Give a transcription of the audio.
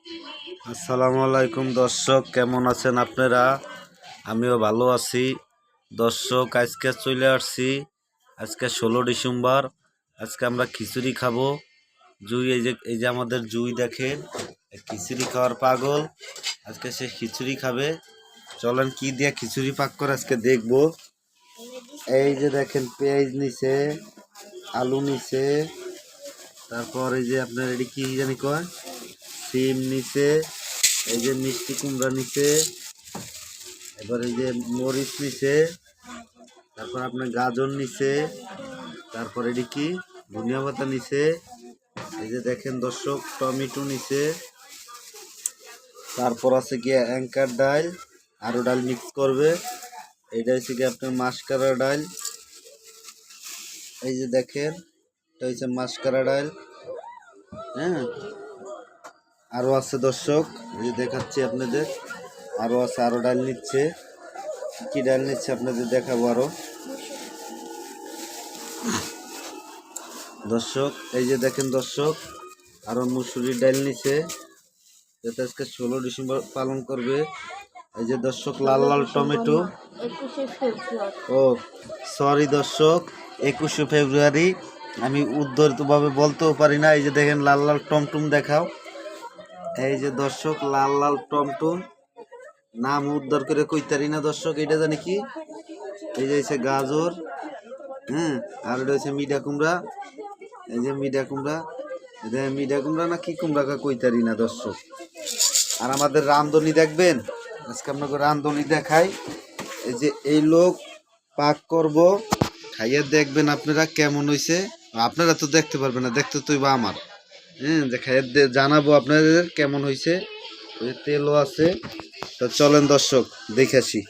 আসসালামু আলাইকুম দর্শক, কেমন আছেন আপনারা? আমিও ভালো আছি দর্শক। আজকে চলে আসছি, আজকে 16 ডিসেম্বর। আজকে আমরা খিচুড়ি খাবো। জুই, এই যে আমাদের জুই দেখেন, খিচুড়ি খাওয়ার পাগল। আজকে সে খিচুড়ি খাবে। চলেন কি দিয়ে খিচুড়ি পাক করে আজকে দেখবো। এই যে দেখেন, পেঁয়াজ নিছে, আলু নিছে, তারপর এই যে আপনার এটি কি জানি কয়, সিম নিছে, এই যে মিষ্টি কুমড়া নিছে, এবার এই যে মরিচ নিছে, তারপর আপনার গাজর নিছে, তারপর এটি কি ধনিয়া পাতা নিছে, এই যে দেখেন দর্শক টমেটো নিছে, তারপর আছে কি অ্যাঙ্কার ডাল, আরও ডাল মিক্স করবে। এইটা হচ্ছে কি আপনার মাসকারা ডাল, এই যে দেখেন এটা হচ্ছে মাসকারা ডাল। হ্যাঁ, আরও আছে দর্শক, এই যে দেখাচ্ছি আপনাদের, আরও আছে, আরও ডাল নিচ্ছে। কি ডাল নিচ্ছে আপনাদের দেখাবো আরও দর্শক। এই যে দেখেন দর্শক, আরও মুসুরির ডাল নিচ্ছে, যাতে আজকে 16 ডিসেম্বর পালন করবে। এই যে দর্শক লাল লাল টমেটো, ও সরি দর্শক, 21শে ফেব্রুয়ারি, আমি উদ্ধৃতভাবে বলতেও পারি না। এই যে দেখেন লাল লাল টমটম দেখাও। এই যে দর্শক লাল লাল টমটম, নাম উদ্ধার করে কইতারি না দর্শক। এটা জানি কি, এই যে হচ্ছে গাজর, হ্যাঁ, আর এটা হচ্ছে মিঠা কুমড়া। এই যে মিঠা কুমড়া, এটা মিঠা কুমড়া না কি কুমড়া কইতারি না দর্শক। আর আমাদের রান্ধনি দেখবেন, আজকে আপনাকে রান্ধনি দেখাই। এই যে এই লোক পাক করব, খাইয়ে দেখবেন আপনারা কেমন হয়েছে। আপনারা তো দেখতে পারবেন না, দেখতে তো বা আমার, হ্যাঁ, যে খাইয়ে জানাবো আপনাদের কেমন হয়েছে। তেলও আছে, তো চলেন দর্শক দেখে আসি।